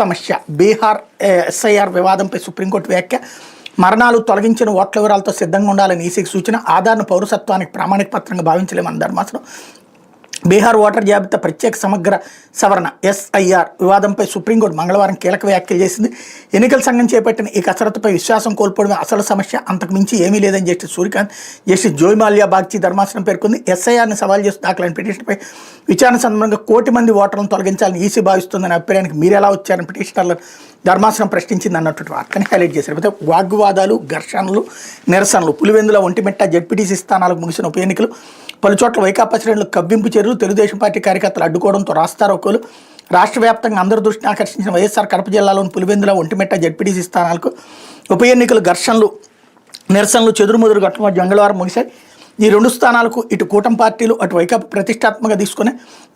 సమస్య బీహార్ ఎస్ఐఆర్ వివాదంపై సుప్రీంకోర్టు వ్యాఖ్య. మరణాలు తొలగించిన ఓట్ల వివరాలతో సిద్ధంగా ఉండాలని ఈసీకి సూచన. ఆధార్ను పౌరసత్వానికి ప్రామాణిక పత్రంగా భావించలేమన్న ధర్మాసనం. బీహార్ ఓటర్ జాబితా ప్రత్యేక సమగ్ర సవరణ ఎస్ఐఆర్ వివాదంపై సుప్రీంకోర్టు మంగళవారం కీలక వ్యాఖ్యలు చేసింది. ఎన్నికల సంఘం చేపట్టిన ఈ కసరత్తుపై విశ్వాసం కోల్పోవడమే అసలు సమస్య, అంతకు మించి ఏమీ లేదని జస్టిస్ సూర్యకాంత్, జస్టిస్ జోయ్మాల్యా బాగ్చి ధర్మాసనం పేర్కొంది. ఎస్ఐఆర్ని సవాల్ చేసి దాఖలైన పిటిషన్పై విచారణ సందర్భంగా 1 కోటి మంది ఓటర్లను తొలగించాలని ఈసీ భావిస్తుందనే అభిప్రాయానికి మీరు ఎలా వచ్చారని పిటిషనర్లను ధర్మాసనం ప్రశ్నించింది అన్నట్టు వార్తని హైలైట్ చేశారు. అయితే వాగ్వాదాలు, ఘర్షణలు, నిరసనలు. పులివెందుల ఒంటిమిట్ట జెడ్పీటీసీ స్థానాలకు ముగిసిన ఉప ఎన్నికలు. పలుచోట్ల వైకాపా శ్రేణులు కవ్వింపు చర్యలు. తెలుగుదేశం పార్టీ కార్యకర్తలు అడ్డుకోవడంతో రాస్తారోకోలు. రాష్ట్ర వ్యాప్తంగా అందరి దృష్టిని ఆకర్షించిన వైఎస్ఆర్ కడప జిల్లాలోని పులివెందుల ఒంటిమిట్ట జెడ్పీటీసీ స్థానాలకు ఉప ఎన్నికలు, ఘర్షణలు, నిరసనలు చెదురుముదురు ఘట్టం మంగళవారం ముగిశాయి. ఈ 2 స్థానాలకు ఇటు కూటమి పార్టీలు, అటు వైకాపా ప్రతిష్టాత్మకంగా తీసుకుని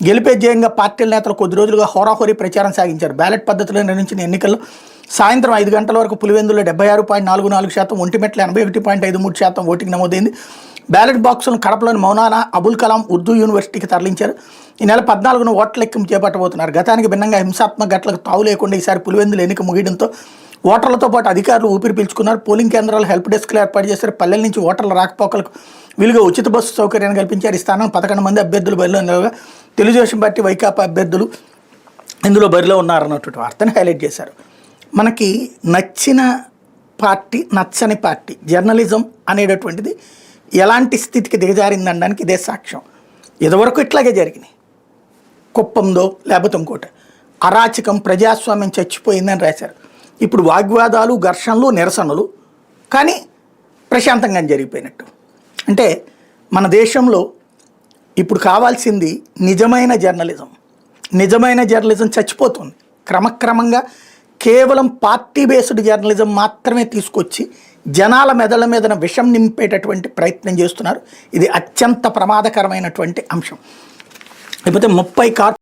గెలిపే ధ్యేయంగా పార్టీల నేతలు కొద్ది రోజులుగా హోరాహోరీ ప్రచారం సాగించారు. బ్యాలెట్ పద్ధతిలో నిర్వహించిన ఎన్నికల్లో సాయంత్రం 5 గంటల వరకు పులివెందులో 76.44%, ఒంటిమిట్ల 81.53% ఓటింగ్ నమోదైంది. బ్యాలెట్ బాక్సులను కడపలోని మౌలానా అబుల్ కలాం ఉర్దూ యూనివర్సిటీకి తరలించారు. ఈ నెల 14న ఓట్ల లెక్కింపు చేపట్టబోతున్నారు. గతానికి భిన్నంగా హింసాత్మక ఘటనలకు తావు లేకుండా ఈసారి పులివెందుల ఎన్నిక ముగియడంతో ఓటర్లతో పాటు అధికారులు ఊపిరి పీల్చుకున్నారు. పోలింగ్ కేంద్రాలు హెల్ప్ డెస్క్లు ఏర్పాటు చేశారు. పల్లెల నుంచి ఓటర్ల రాకపోకలకు వీలుగా ఉచిత బస్సు సౌకర్యాన్ని కల్పించారు. ఈ స్థానం 11 మంది అభ్యర్థులు బరిలో ఉండగా తెలుగుదేశం పార్టీ, వైకాపా అభ్యర్థులు ఇందులో బరిలో ఉన్నారన్నటువంటి వార్తని హైలైట్ చేశారు. మనకి నచ్చిన పార్టీ, నచ్చని పార్టీ, జర్నలిజం అనేటటువంటిది ఎలాంటి స్థితికి దిగజారిందనడానికి ఇదే సాక్ష్యం. ఇదివరకు ఇట్లాగే జరిగినాయి. కుప్పందో లేకపోతే ఇంకోటి అరాచకం, ప్రజాస్వామ్యం చచ్చిపోయిందని రాశారు. ఇప్పుడు వాగ్వాదాలు, ఘర్షణలు, నిరసనలు, కానీ ప్రశాంతంగా జరిగిపోయినట్టు. అంటే మన దేశంలో ఇప్పుడు కావాల్సింది నిజమైన జర్నలిజం. నిజమైన జర్నలిజం చచ్చిపోతుంది క్రమక్రమంగా. కేవలం పార్టీ బేస్డ్ జర్నలిజం మాత్రమే తీసుకొచ్చి జనాల మెదళ్ళ మీద విషం నింపేటటువంటి ప్రయత్నం చేస్తున్నారు. ఇది అత్యంత ప్రమాదకరమైనటువంటి అంశం. లేకపోతే 30